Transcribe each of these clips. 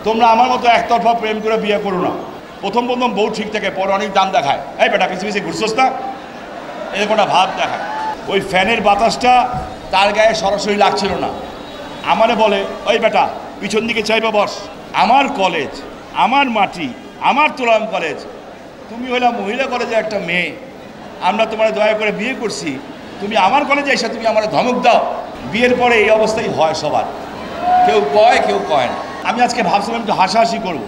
তোমরা আমার মতো একতরফা প্রেম করে বিয়ে করো না। প্রথম বউ ঠিক থাকে, পরে অনেক দাম দেখায়। এই বেটা পিছিয়ে পিছিয়ে ঘুরছোস না, এরকম একটা ভাব দেখায়। ওই ফ্যানের বাতাসটা তার গায়ে সরাসরি লাগছিল না। আমারে বলে, ওই বেটা পিছন দিকে চাইবা বস, আমার কলেজ, আমার মাটি, আমার তোলাম কলেজ, তুমি হইলা মহিলা কলেজে একটা মেয়ে, আমরা তোমার দয়া করে বিয়ে করছি, তুমি আমার কলেজে এসে তুমি আমার ধমক দাও। বিয়ের পরে এই অবস্থাই হয় সবার, কেউ কয় কেউ কয় না। আমি আজকে ভাবছিলাম একটু হাসাহাসি করব,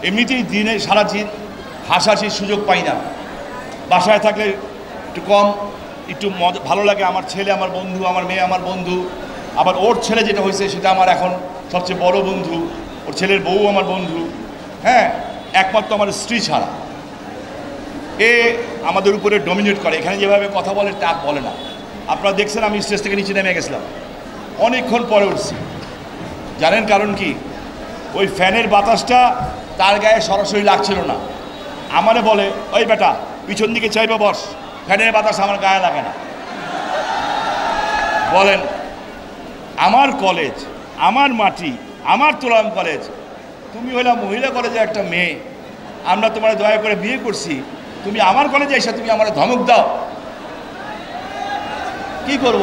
এমনিতেই দিনে সারা দিন হাসাহাসির সুযোগ পাই না। বাসায় থাকলে একটু কম, একটু ভালো লাগে। আমার ছেলে আমার বন্ধু, আমার মেয়ে আমার বন্ধু, আবার ওর ছেলে যেটা হয়েছে সেটা আমার এখন সবচেয়ে বড় বন্ধু, ওর ছেলের বউ আমার বন্ধু। হ্যাঁ, একমাত্র আমার স্ত্রী ছাড়া। এ আমাদের উপরে ডমিনেট করে। এখানে যেভাবে কথা বলে তা বলে না। আপনারা দেখছেন আমি স্টেজ থেকে নিচে নেমে গেছিলাম, অনেকক্ষণ পরে উঠছি। জানেন কারণ কি? ওই ফ্যানের বাতাসটা তার গায়ে সরাসরি লাগছিল না। আমারে বলে, ওই বেটা পিছন দিকে চাইবা বস, ফ্যানের বাতাস আমার গায়ে লাগে না। বলেন, আমার কলেজ, আমার মাটি, আমার তোলাম কলেজ, তুমি হইলা মহিলা কলেজে একটা মেয়ে, আমরা তোমার দয়া করে বিয়ে করছি, তুমি আমার কলেজে এসে তুমি আমার ধমক দাও। কি করব?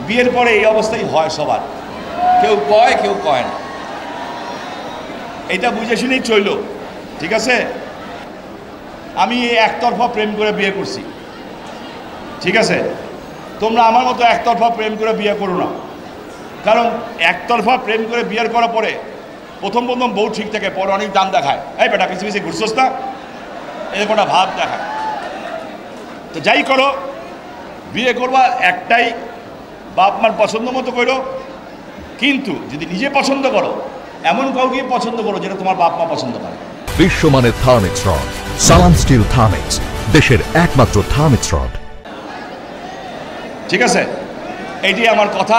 বিয়ের পরে এই অবস্থাই হয় সবার, কেউ কয় কেউ কয় না। এটা বুঝে শুনেই চইল, ঠিক আছে? আমি একতরফা প্রেম করে বিয়ে করছি, ঠিক আছে? তোমরা আমার মতো একতরফা প্রেম করে বিয়ে করো না। কারণ একতরফা প্রেম করে বিয়ের করার পরে প্রথম বউ ঠিক থাকে, পরে অনেক দাম দেখায়। এই বেটা পিছিয়ে পিছিয়ে ঘুরছোস না, এরকম একটা ভাব দেখায়। তো যাই করো, বিয়ে করবা একটাই, বাপ মার পছন্দ মতো করো। কিন্তু যদি নিজে পছন্দ করো, এমন কাউকে পছন্দ করো যেটা তোমার বাপ মা পছন্দ করে। বিশ্বমানের থার্মিক্স রড, সালাম স্টিল থার্মিক্স, দেশের একমাত্র থার্মিক্স রড। ঠিক আছে, এইটাই আমার কথা।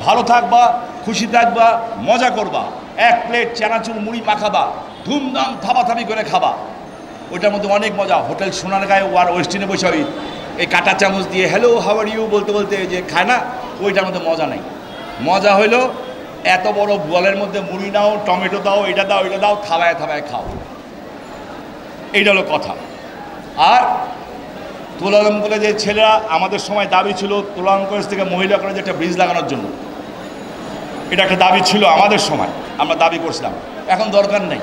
ভালো থাকবা, খুশি থাকবা, মজা করবা। এক প্লেট চানাচুর মুড়ি মাখাবা, ধুমধাম থাবাথাবি করে খাবা। ওইটার মধ্যে অনেক মজা। হোটেল সোনারগাঁয়ে ওয়ার ওয়েস্টিনে বসে এই কাঁটা চামচ দিয়ে হ্যালো হাউ আর ইউ বলতে বলতে যে খায় না, ওইটার মধ্যে মজা নেই। মজা হইলো এত বড় বলের মধ্যে মুড়ি নাও, টমেটো দাও, এটা দাও, এটা দাও, থাবায় থাবায় খাও। এইটা হলো কথা। আর তোলালম কলেজের ছেলেরা, আমাদের সময় দাবি ছিল তোলালম কলেজ থেকে মহিলা কলেজে একটা ব্রিজ লাগানোর জন্য। এটা একটা দাবি ছিল আমাদের সময়, আমরা দাবি করছিলাম। এখন দরকার নেই,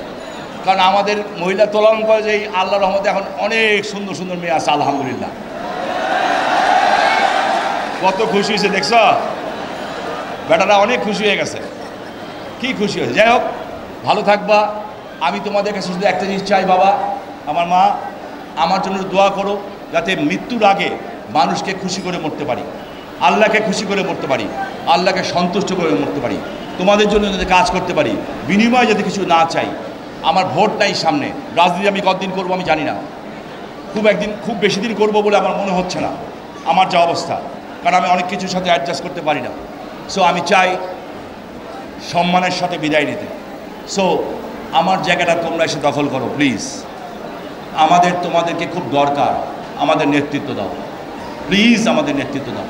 কারণ আমাদের মহিলা তোলালম কলেজে এই আল্লাহর রহমতে এখন অনেক সুন্দর সুন্দর মেয়ে আছে, আলহামদুলিল্লাহ। কত খুশি হয়েছে দেখছ? বেটারা অনেক খুশি হয়ে গেছে। কি খুশি হয়েছে? যাই হোক, ভালো থাকবা। আমি তোমাদের কাছে শুধু একটা জিনিস চাই, বাবা, আমার মা, আমার জন্য দোয়া করো, যাতে মৃত্যুর আগে মানুষকে খুশি করে মরতে পারি, আল্লাহকে খুশি করে মরতে পারি, আল্লাহকে সন্তুষ্ট করে মরতে পারি, তোমাদের জন্য যাতে কাজ করতে পারি, বিনিময়ে যাতে কিছু না চাই। আমার ভোট নাই সামনে, রাজনীতি আমি কতদিন করবো আমি জানি না, খুব বেশি দিন করবো বলে আমার মনে হচ্ছে না আমার যা অবস্থা, কারণ আমি অনেক কিছুর সাথে অ্যাডজাস্ট করতে পারি না। সো আমি চাই সম্মানের সাথে বিদায় নিতে। সো আমার জায়গাটা তোমরা এসে দখল করো প্লিজ। তোমাদেরকে খুব দরকার, আমাদের নেতৃত্ব দাও প্লিজ, আমাদের নেতৃত্ব দাও।